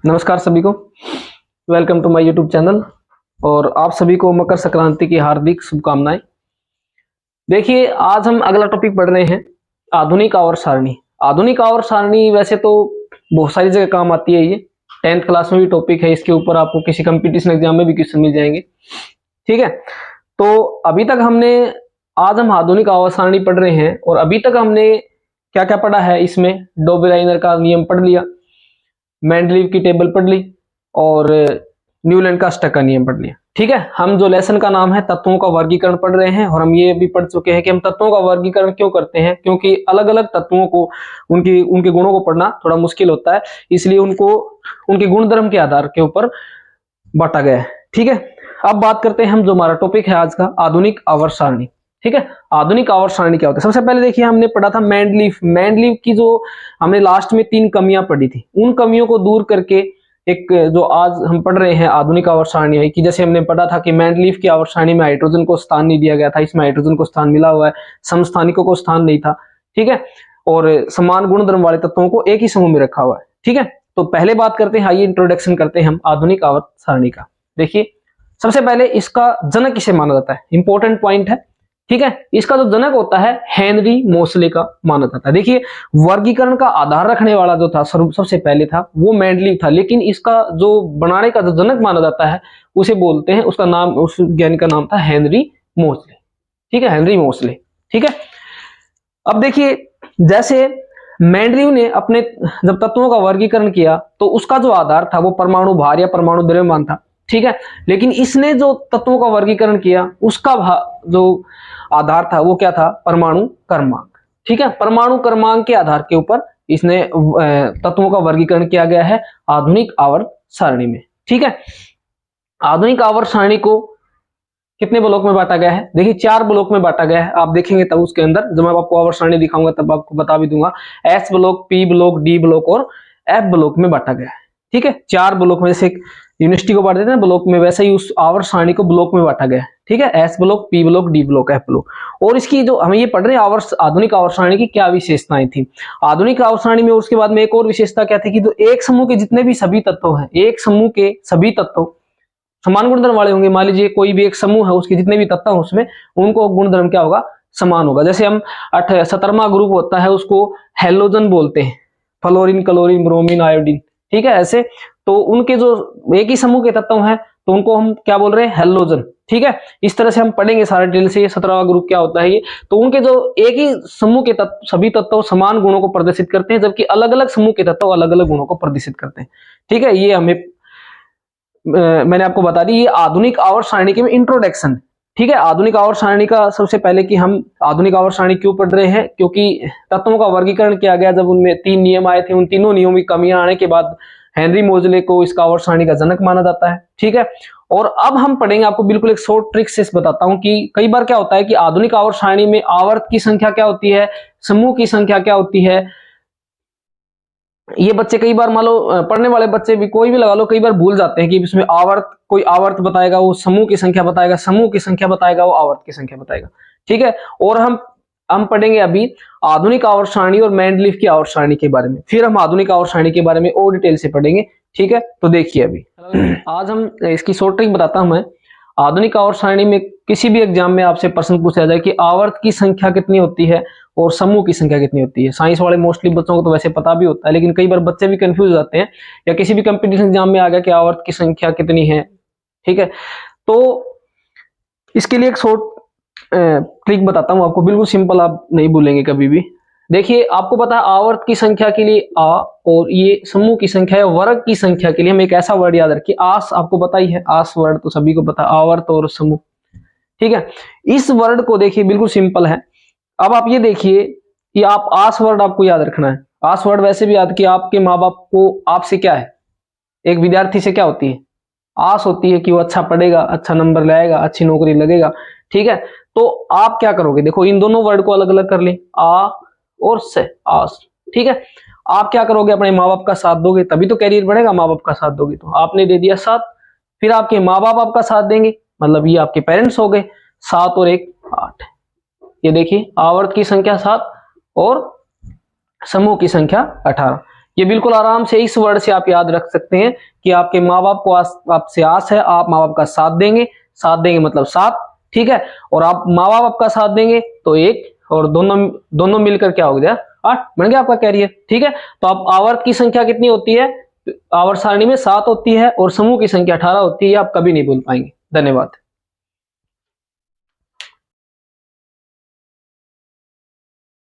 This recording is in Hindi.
नमस्कार सभी को, welcome to my YouTube channel. और आप सभी को मकर संक्रांति की हार्दिक शुभकामनाएं। देखिए, आज हम अगला टॉपिक पढ़ रहे हैं आधुनिक आवर्त सारणी। आधुनिक आवर्त सारणी वैसे तो बहुत सारी जगह काम आती है। ये 10th क्लास में भी टॉपिक है, इसके ऊपर आपको किसी कंपटीशन एग्जाम में भी क्वेश्चन मिल जाएंगे। ठीक है, तो अभी तक आज हम आधुनिक आवर्त सारणी पढ़ रहे हैं और अभी तक हमने क्या क्या पढ़ा है। इसमें डोबेलाइनर का नियम पढ़ लिया, मेंडलीव की टेबल पढ़ ली और न्यूलैंड का अष्टक का नियम पढ़ लिया। ठीक है, हम जो लेसन का नाम है तत्वों का वर्गीकरण पढ़ रहे हैं और हम ये भी पढ़ चुके हैं कि हम तत्वों का वर्गीकरण क्यों करते हैं, क्योंकि अलग अलग तत्वों को उनके गुणों को पढ़ना थोड़ा मुश्किल होता है, इसलिए उनको उनके गुणधर्म के आधार के ऊपर बांटा गया है। ठीक है, अब बात करते हैं हम, जो हमारा टॉपिक है आज का, आधुनिक आवर्त सारणी। ठीक है, आधुनिक आवर्त सारणी क्या होता है। सबसे पहले देखिए, हमने पढ़ा था मेंडलीव की जो हमने लास्ट में 3 कमियां पढ़ी थी, उन कमियों को दूर करके एक जो आज हम पढ़ रहे हैं आधुनिक आवर्त सारणी है कि जैसे हमने पढ़ा था कि मेंडलीव की आवर्त सारणी में हाइड्रोजन को स्थान नहीं दिया गया था, इसमें हाइड्रोजन को स्थान मिला हुआ है, समस्थानिकों को स्थान नहीं था। ठीक है, और समान गुणधर्म वाले तत्वों को एक ही समूह में रखा हुआ है। ठीक है, तो पहले बात करते हैं, आइए इंट्रोडक्शन करते हैं हम आधुनिक आवर्त सारणी का। देखिए, सबसे पहले इसका जनक किसे माना जाता है, इंपॉर्टेंट पॉइंट है। ठीक है, इसका जो जनक होता है हेनरी मोसले का माना जाता है। देखिए, वर्गीकरण का आधार रखने वाला जो था सबसे पहले था वो मेंडलीव था, लेकिन इसका जो बनाने का जो जनक माना जाता है उसे बोलते हैं, उसका नाम, उस वैज्ञानिक का नाम था हेनरी मोसले। ठीक है, हेनरी मोसले। ठीक है, अब देखिए, जैसे मेंडलीव ने अपने जब तत्वों का वर्गीकरण किया तो उसका जो आधार था वो परमाणु भार या परमाणु द्रव्यमान था। ठीक है, लेकिन इसने जो तत्वों का वर्गीकरण किया उसका जो आधार था वो क्या था, परमाणु क्रमांक। ठीक है, परमाणु क्रमांक के आधार के ऊपर इसने तत्वों का वर्गीकरण किया गया है आधुनिक आवर्त सारणी में। ठीक है, आधुनिक आवर्त सारणी को कितने ब्लॉक में बांटा गया है। देखिए, 4 ब्लॉक में बांटा गया है। आप देखेंगे तब उसके अंदर जब मैं आपको आवर्त सारणी दिखाऊंगा तब आपको बता भी दूंगा, S block, P block, D block और एफ ब्लॉक में बांटा गया है। ठीक है, 4 ब्लॉक में, जैसे यूनिवर्सिटी को बांट देते हैं ब्लॉक में, वैसे ही उस आवर्त सारणी को ब्लॉक में बांटा गया है। ठीक है, S block, P block, D block, F block. और इसकी जो हम ये पढ़ रहे हैं आधुनिक आवर्त सारणी की क्या विशेषताएं थी आधुनिक आवर्त सारणी में, उसके बाद में एक और विशेषता क्या थी कि जो एक समूह के जितने भी सभी तत्व हैं, एक समूह के सभी तत्व समान गुणधर्म वाले होंगे। मान लीजिए कोई भी एक समूह है, उसके जितने भी तत्व हैं उसमें उनको गुणधर्म क्या होगा, समान होगा। जैसे हम 17वां ग्रुप होता है उसको हेलोजन बोलते हैं, फ्लोरीन, क्लोरीन, ब्रोमीन, आयोडीन। ठीक है, ऐसे तो उनके जो एक ही समूह के तत्व हैं तो उनको हम क्या बोल रहे हैं, हेलोजन। ठीक है, इस तरह से हम पढ़ेंगे सारे डिटेल से 17वां ग्रुप क्या होता है ये। तो उनके जो एक ही समूह के तत्व, सभी तत्व समान गुणों को प्रदर्शित करते हैं, जबकि अलग अलग समूह के तत्व अलग अलग गुणों को प्रदर्शित करते हैं। ठीक है, ये हमें मैंने आपको बता दी, ये आधुनिक आवर्त सारणी के में इंट्रोडक्शन। ठीक है, आधुनिक आवर्त सारणी का सबसे पहले कि हम आधुनिक आवर्त सारणी क्यों पढ़ रहे हैं, क्योंकि तत्वों का वर्गीकरण किया गया, जब उनमें 3 नियम आए थे, उन तीनों नियमों की कमियां आने के बाद हेनरी मोजले को इसका आवर्त सारणी का जनक माना जाता है। ठीक है, और अब हम पढ़ेंगे, आपको बिल्कुल एक शॉर्ट ट्रिक से बताता हूं कि कई बार क्या होता है कि आधुनिक आवर्त सारणी में आवर्त की संख्या क्या होती है, समूह की संख्या क्या होती है, ये बच्चे कई बार, मान लो पढ़ने वाले बच्चे भी, कोई भी लगा लो, कई बार भूल जाते हैं कि इसमें आवर्त, कोई आवर्त बताएगा वो समूह की संख्या बताएगा, समूह की संख्या बताएगा वो आवर्त की संख्या बताएगा। ठीक है, और हम पढ़ेंगे अभी आधुनिक आवर्त सारणी और मेंडलीव की आवर्त सारणी के बारे में, फिर हम आधुनिक आवर्त सारणी के बारे में और डिटेल से पढ़ेंगे। ठीक है, तो देखिए अभी आज हम इसकी शॉर्ट ट्रिक बताता हूं मैं। आधुनिक आवर्त सारणी में किसी भी एग्जाम में आपसे प्रश्न पूछा जाए कि आवर्त की संख्या कितनी होती है और समूह की संख्या कितनी होती है। साइंस वाले मोस्टली बच्चों को तो वैसे पता भी होता है, लेकिन कई बार बच्चे भी कंफ्यूज हो जाते हैं, या किसी भी कंपटीशन एग्जाम में आ गया कि आवर्त की संख्या कितनी है। ठीक है, तो इसके लिए एक शॉर्ट ट्रिक बताता हूं आपको, बिल्कुल सिंपल, आप नहीं भूलेंगे कभी भी। देखिए, आपको पता है आवर्त की संख्या के लिए आ, और ये समूह की संख्या या वर्ग की संख्या के लिए हम एक ऐसा वर्ड याद रखिए, आस। आपको पता ही है आस वर्ड, तो सभी को पता है, आवर्त और समूह। ठीक है, इस वर्ड को देखिए, बिल्कुल सिंपल है। अब आप ये देखिए कि आप आस वर्ड आपको याद रखना है। आस वर्ड वैसे भी याद कि आपके माँ बाप को आपसे क्या है, एक विद्यार्थी से क्या होती है, आस होती है कि वो अच्छा पढ़ेगा, अच्छा नंबर लाएगा, अच्छी नौकरी लगेगा। ठीक है, तो आप क्या करोगे, देखो इन दोनों वर्ड को अलग अलग कर ले, आ और से, आस। ठीक है, आप क्या करोगे, अपने माँ बाप का साथ दोगे तभी तो कैरियर बढ़ेगा, माँ बाप का साथ दोगे तो। आपने दे दिया साथ, फिर आपके माँ बाप आपका साथ देंगे, मतलब ये आपके पेरेंट्स हो गए, 7 और 1 8। ये देखिए, आवर्त की संख्या 7 और समूह की संख्या 18। ये बिल्कुल आराम से इस वर्ड से आप याद रख सकते हैं कि आपके माँ बाप को आपसे आस है, आप माँ बाप का साथ देंगे। साथ देंगे मतलब साथ, ठीक है। और आप माँ बाप आपका साथ देंगे तो एक, और दोनों मिलकर क्या हो गया 8, बन गया आपका कैरियर, ठीक है। तो अब आवर्त की संख्या कितनी होती है, आवर्त सारणी में 7 होती है और समूह की संख्या 18 होती है। आप कभी नहीं भूल पाएंगे। धन्यवाद।